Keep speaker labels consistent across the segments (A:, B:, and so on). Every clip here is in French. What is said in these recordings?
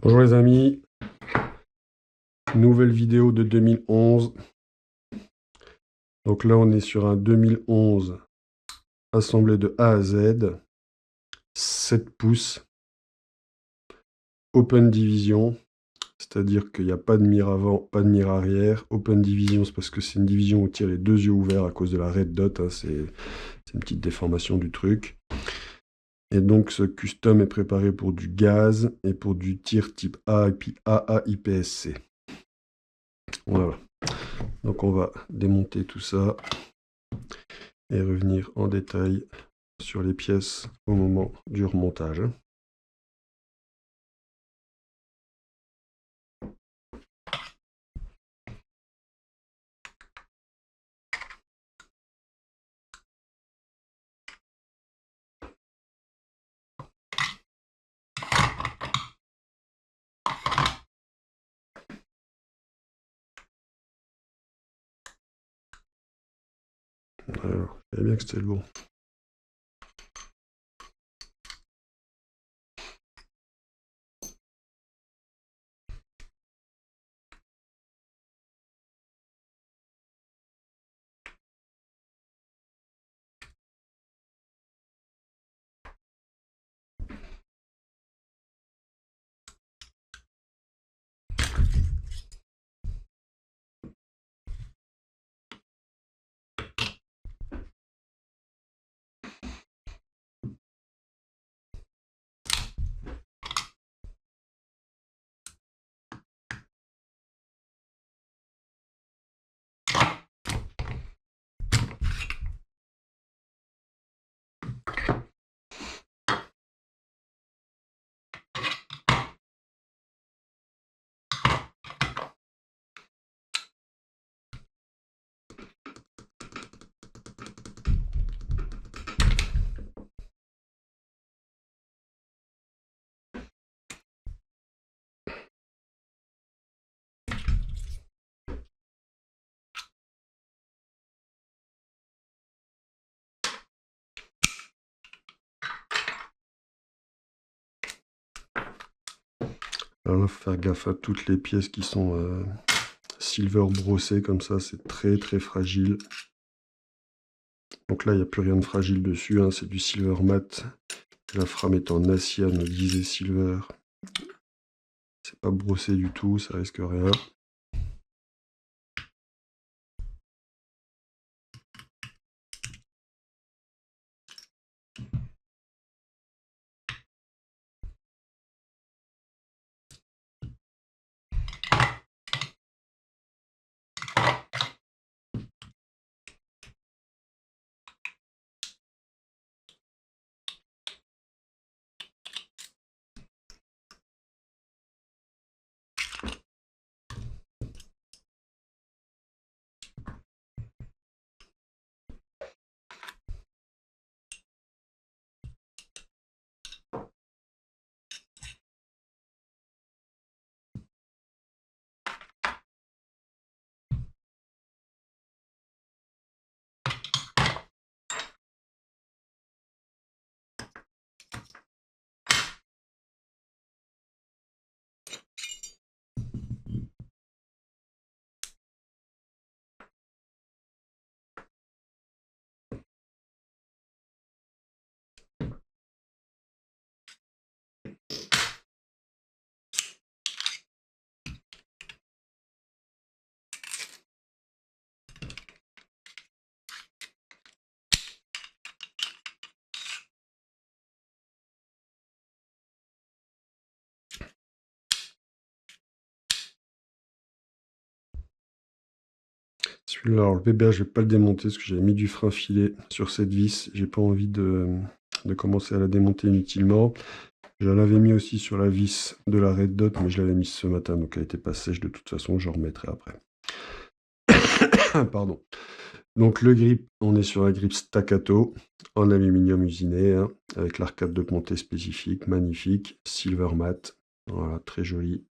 A: Bonjour les amis, nouvelle vidéo de 2011. Donc là on est sur un 2011 assemblé de A à Z, 7 pouces, Open Division, c'est-à-dire qu'il n'y a pas de mire avant, pas de mire arrière. Open Division, c'est parce que c'est une division où on tire les deux yeux ouverts à cause de la red dot, hein, c'est une petite déformation du truc. Et donc ce custom est préparé pour du gaz et pour du tir type A et puis AA IPSC. Voilà. Donc on va démonter tout ça et revenir en détail sur les pièces au moment du remontage. Alors, je savais bien que c'était le bon. Alors là, il faut faire gaffe à toutes les pièces qui sont silver brossées comme ça, c'est très très fragile. Donc là, il n'y a plus rien de fragile dessus, hein, c'est du silver mat. La frame est en acier anodisé silver. C'est pas brossé du tout, ça risque rien. Celui-là, alors le BBA, je vais pas le démonter parce que j'avais mis du frein filet sur cette vis. J'ai pas envie de commencer à la démonter inutilement. Je l'avais mis aussi sur la vis de la red dot, mais je l'avais mise ce matin, donc elle n'était pas sèche de toute façon, je remettrai après. Pardon. Donc le grip, on est sur un grip staccato, en aluminium usiné, hein, avec l'arcade de montée spécifique, magnifique, silver matte, voilà, très joli.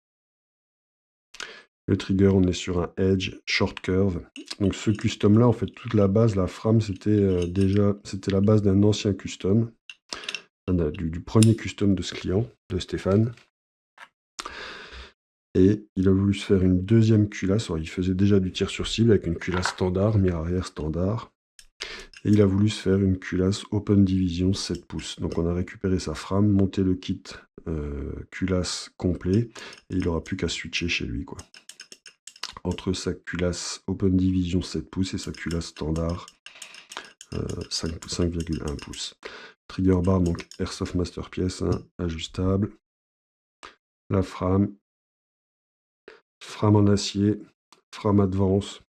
A: Le trigger, on est sur un Edge Short Curve. Donc ce custom-là, en fait, toute la base, la frame, c'était la base d'un ancien custom, du premier custom de ce client, de Stéphane. Et il a voulu se faire une deuxième culasse. Alors, il faisait déjà du tir sur cible avec une culasse standard, mire arrière standard. Et il a voulu se faire une culasse Open Division 7 pouces. Donc on a récupéré sa frame, monté le kit culasse complet, et il n'aura plus qu'à switcher chez lui, quoi. Entre sa culasse Open Division 7 pouces et sa culasse standard 5,1 pouces. Trigger bar, donc Airsoft Masterpiece, hein, ajustable. La frame en acier, frame advance.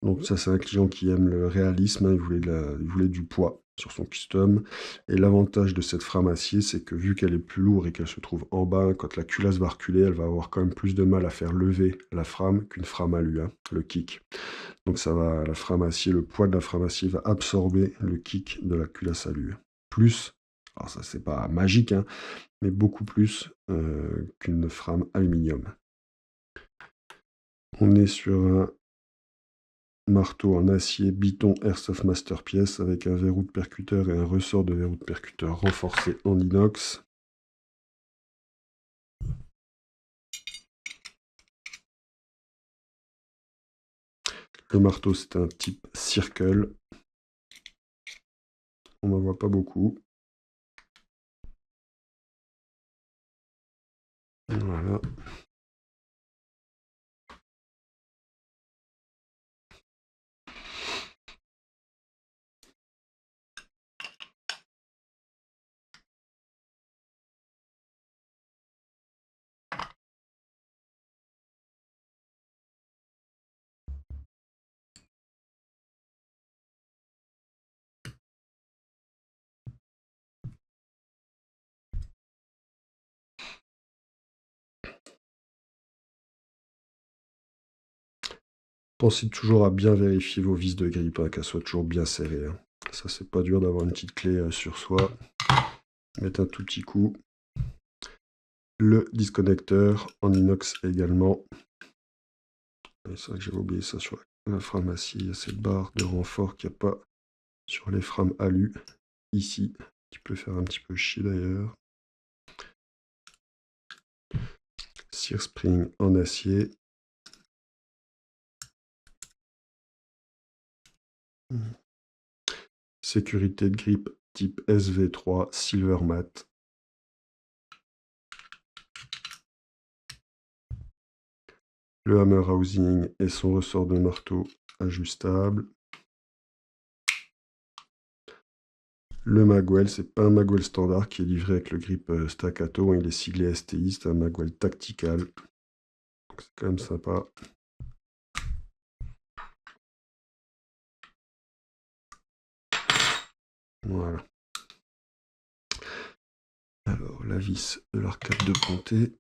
A: Donc ça, c'est un client qui aime le réalisme, hein, il voulait du poids sur son custom. Et l'avantage de cette frame acier, c'est que vu qu'elle est plus lourde et qu'elle se trouve en bas, quand la culasse va reculer, elle va avoir quand même plus de mal à faire lever la frame qu'une frame alu, hein, le kick. Donc ça va, la frame acier, le poids de la frame acier va absorber le kick de la culasse alu. Plus, alors ça c'est pas magique, hein, mais beaucoup plus qu'une frame aluminium. On est sur un marteau en acier Biton Airsoft Masterpiece avec un verrou de percuteur et un ressort de verrou de percuteur renforcé en inox. Le marteau, c'est un type circle. On n'en voit pas beaucoup. Voilà. Pensez toujours à bien vérifier vos vis de grip, hein, qu'elles soient toujours bien serrées, hein. Ça, c'est pas dur d'avoir une petite clé sur soi. Mettre un tout petit coup. Le disconnecteur en inox également. C'est vrai que j'avais oublié ça sur la frame acier. Il y a cette barre de renfort qu'il n'y a pas sur les frames alu ici, qui peut faire un petit peu chier d'ailleurs. Sear spring en acier. Sécurité de grip type SV3 Silver Matte. Le hammer housing et son ressort de marteau ajustable. Le magwell, c'est pas un magwell standard qui est livré avec le grip staccato, hein, il est siglé STI, c'est un magwell tactical. Donc c'est quand même sympa. Voilà. Alors la vis de l'arcade de ponté.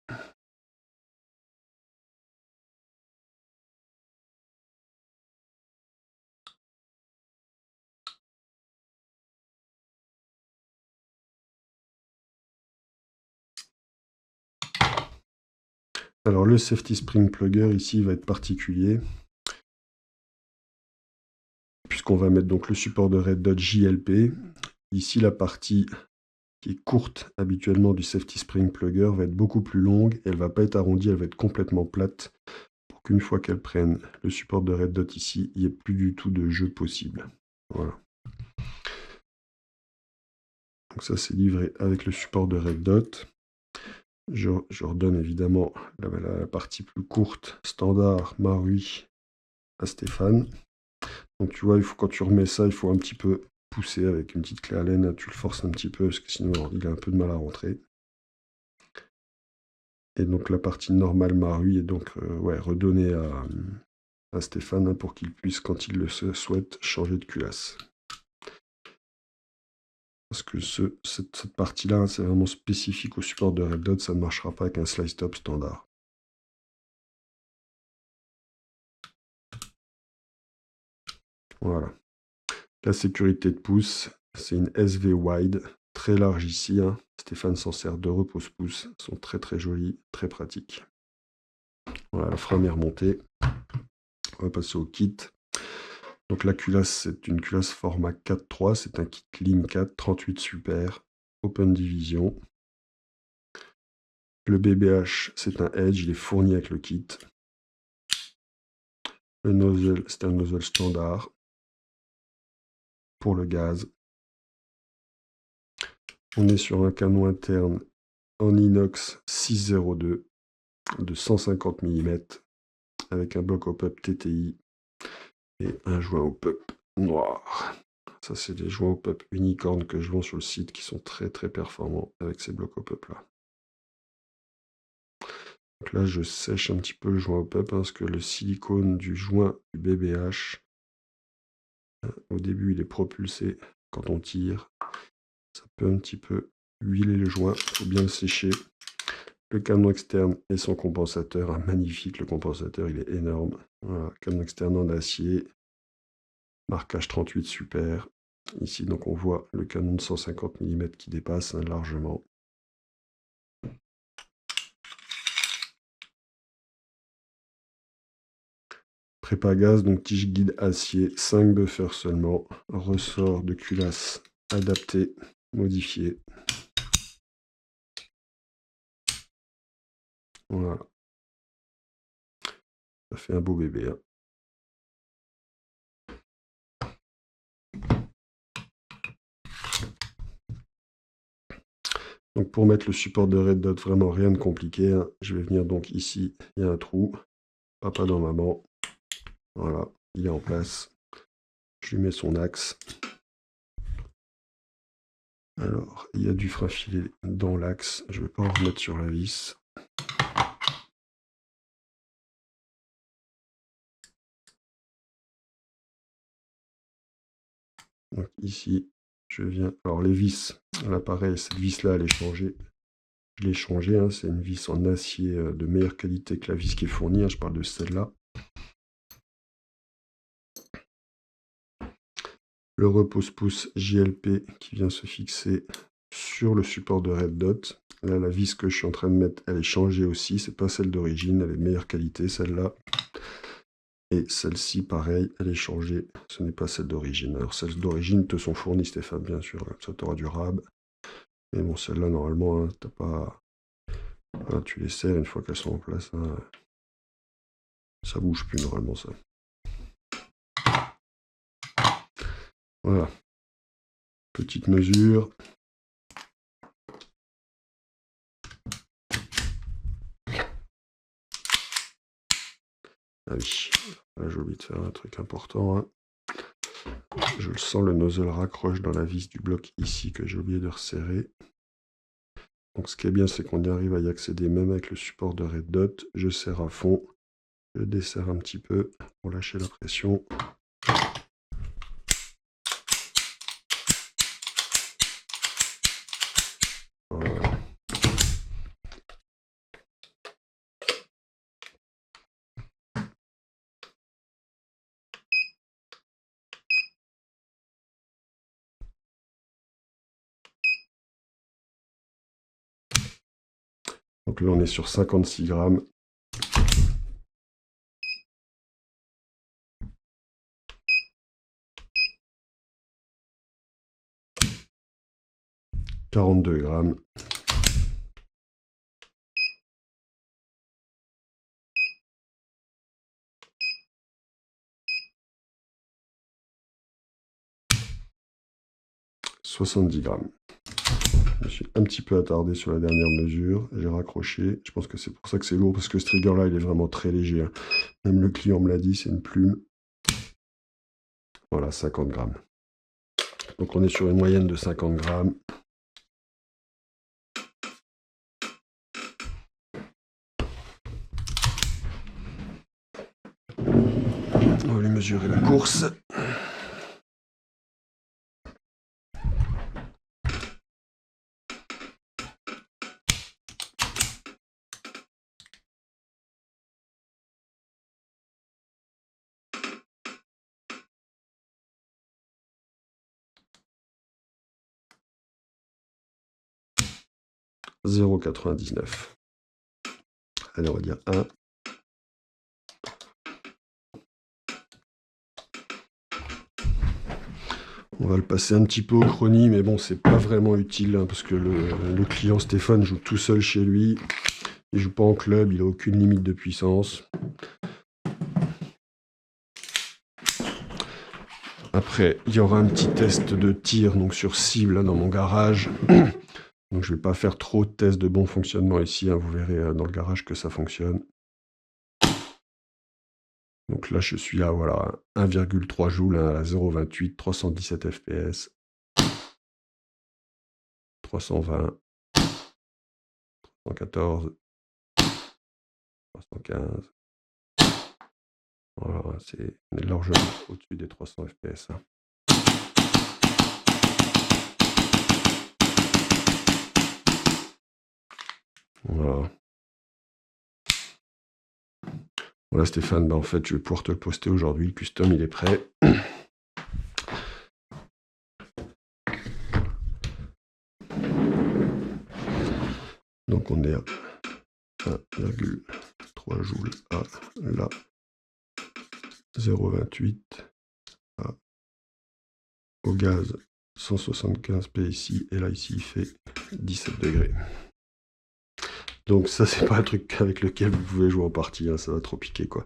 A: Alors le safety spring plugger ici va être particulier, puisqu'on va mettre donc le support de Red Dot JLP. Ici la partie qui est courte habituellement du safety spring plugger va être beaucoup plus longue, et elle va pas être arrondie, elle va être complètement plate, pour qu'une fois qu'elle prenne le support de Red Dot ici, il n'y ait plus du tout de jeu possible. Voilà. Donc ça c'est livré avec le support de Red Dot. Je redonne évidemment la partie plus courte, standard, Marui, à Stéphane. Donc tu vois, quand tu remets ça, il faut un petit peu pousser avec une petite clé à laine, tu le forces un petit peu, parce que sinon il a un peu de mal à rentrer. Et donc la partie normale Marui est donc redonnée à Stéphane, hein, pour qu'il puisse, quand il le souhaite, changer de culasse. Parce que cette partie-là, c'est vraiment spécifique au support de Red Dot, ça ne marchera pas avec un slice top standard. Voilà. La sécurité de pouce, c'est une SV Wide, très large ici, hein. Stéphane s'en sert de repose-pouce, elles sont très très jolies, très pratiques. Voilà, la frame est remontée. On va passer au kit. Donc la culasse, c'est une culasse format 4.3, c'est un kit Lean 4, 38 super, Open Division. Le BBH, c'est un Edge, il est fourni avec le kit. Le nozzle, c'est un nozzle standard pour le gaz. On est sur un canon interne en inox 602 de 150 mm avec un bloc au pop TTI et un joint au pop noir. Ça, c'est des joints au pop unicorn que je vends sur le site qui sont très très performants avec ces blocs au pop là. Donc là, je sèche un petit peu le joint au pop parce que le silicone du joint du BBH, au début, il est propulsé quand on tire. Ça peut un petit peu huiler le joint, il faut bien le sécher. Le canon externe et son compensateur, magnifique, le compensateur, il est énorme. Voilà, canon externe en acier, marquage 38 super. Ici, donc, on voit le canon de 150 mm qui dépasse largement. Prépa gaz, donc tige guide acier, 5 buffers seulement, ressort de culasse adapté, modifié. Voilà. Ça fait un beau bébé. Hein. Donc pour mettre le support de Red Dot, vraiment rien de compliqué. Hein. Je vais venir donc ici, il y a un trou, papa dans maman. Voilà, il est en place. Je lui mets son axe. Alors, il y a du frein filé dans l'axe. Je ne vais pas en remettre sur la vis. Donc ici, je viens... Alors les vis, là pareil, cette vis-là, elle est changée. Je l'ai changée, hein. C'est une vis en acier de meilleure qualité que la vis qui est fournie. Hein. Je parle de celle-là. Le repose-pouce JLP qui vient se fixer sur le support de Red Dot. Là, la vis que je suis en train de mettre, elle est changée aussi. C'est pas celle d'origine, elle est de meilleure qualité, celle-là. Et celle-ci, pareil, elle est changée. Ce n'est pas celle d'origine. Alors, celles d'origine te sont fournies, Stéphane, bien sûr. Ça t'aura du rab. Mais bon, celle-là, normalement, hein, t'as pas... Voilà, tu les serres une fois qu'elles sont en place. Hein. Ça bouge plus, normalement, ça. Voilà. Petite mesure. Ah oui, là j'ai oublié de faire un truc important. Hein. Je le sens, le nozzle raccroche dans la vis du bloc ici que j'ai oublié de resserrer. Donc ce qui est bien, c'est qu'on y arrive à y accéder même avec le support de Red Dot. Je serre à fond, je desserre un petit peu pour lâcher la pression. Voilà. Donc là, on est sur 56 grammes. « 42 grammes. « 70 grammes. Je me suis un petit peu attardé sur la dernière mesure. J'ai raccroché. Je pense que c'est pour ça que c'est lourd, parce que ce trigger-là, il est vraiment très léger. Hein. Même le client me l'a dit, c'est une plume. Voilà, 50 grammes. Donc on est sur une moyenne de 50 grammes. On va lui mesurer la course. « 0,99. Allez, on va dire 1. On va le passer un petit peu au chronie, mais bon, c'est pas vraiment utile, hein, parce que le client Stéphane joue tout seul chez lui. Il joue pas en club, il a aucune limite de puissance. Après, il y aura un petit test de tir donc sur cible là, dans mon garage. Donc je vais pas faire trop de tests de bon fonctionnement ici, hein. Vous verrez dans le garage que ça fonctionne. Donc là, je suis à voilà, 1,3 joules à 0,28, 317 fps, 320, 314, 315. Voilà, c'est largement au-dessus des 300 fps. Hein. Voilà. Voilà Stéphane, en fait je vais pouvoir te le poster aujourd'hui, le custom il est prêt. Donc on est à 1,3 joules à là, 0,28 au gaz 175 PSI et là ici il fait 17 degrés. Donc ça c'est pas un truc avec lequel vous pouvez jouer en partie, hein, ça va trop piquer quoi.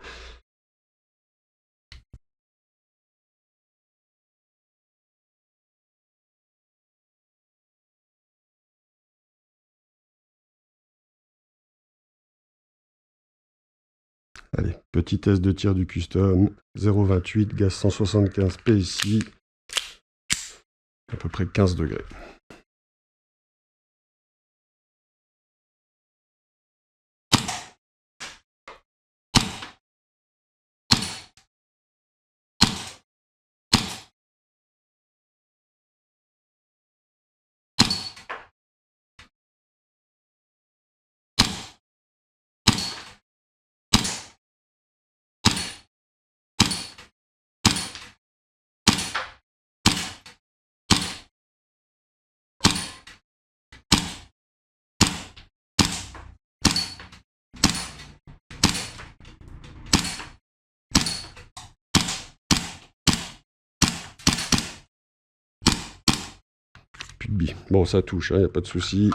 A: Allez, petit test de tir du custom, 0,28, gaz 175 PSI, à peu près 15 degrés. Plus de billes. Bon, ça touche, il n'y a pas de souci.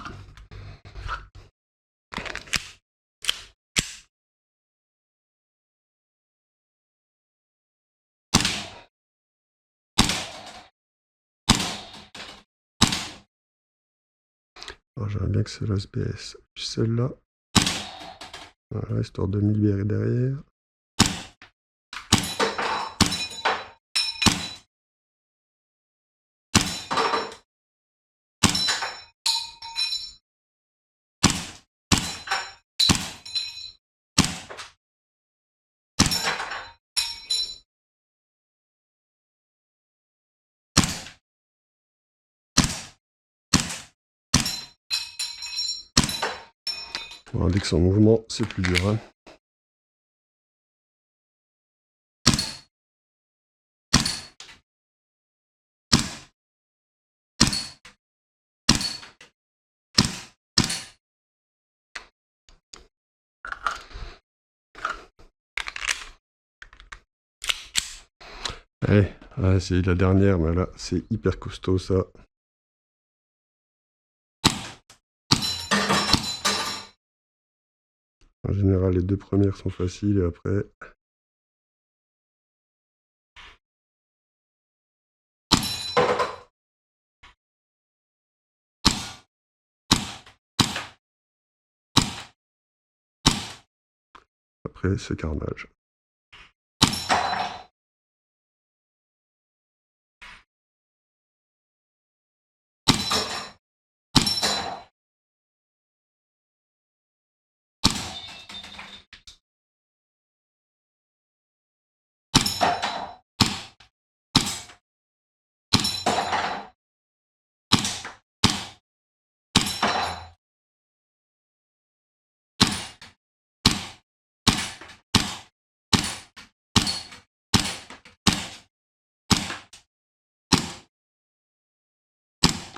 A: Alors j'aimerais bien que c'est l'ASBS. Puis celle-là. Voilà, histoire de me libérer derrière. Voilà, dès que c'est en mouvement, c'est plus dur. Hein. Allez, ouais, c'est la dernière, mais là, c'est hyper costaud ça. En général, les deux premières sont faciles et après... Après, c'est carnage.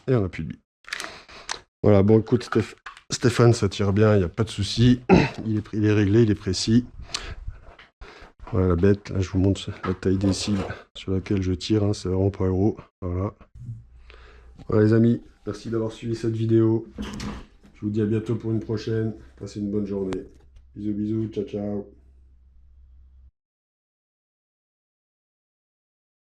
A: Et on n'a plus de billes. Voilà, bon écoute Stéphane, ça tire bien, il n'y a pas de souci. Il est réglé, il est précis. Voilà la bête, là je vous montre la taille des cibles sur laquelle je tire, hein, c'est vraiment pas gros. Voilà. Voilà les amis, merci d'avoir suivi cette vidéo. Je vous dis à bientôt pour une prochaine. Passez une bonne journée. Bisous, bisous, ciao, ciao.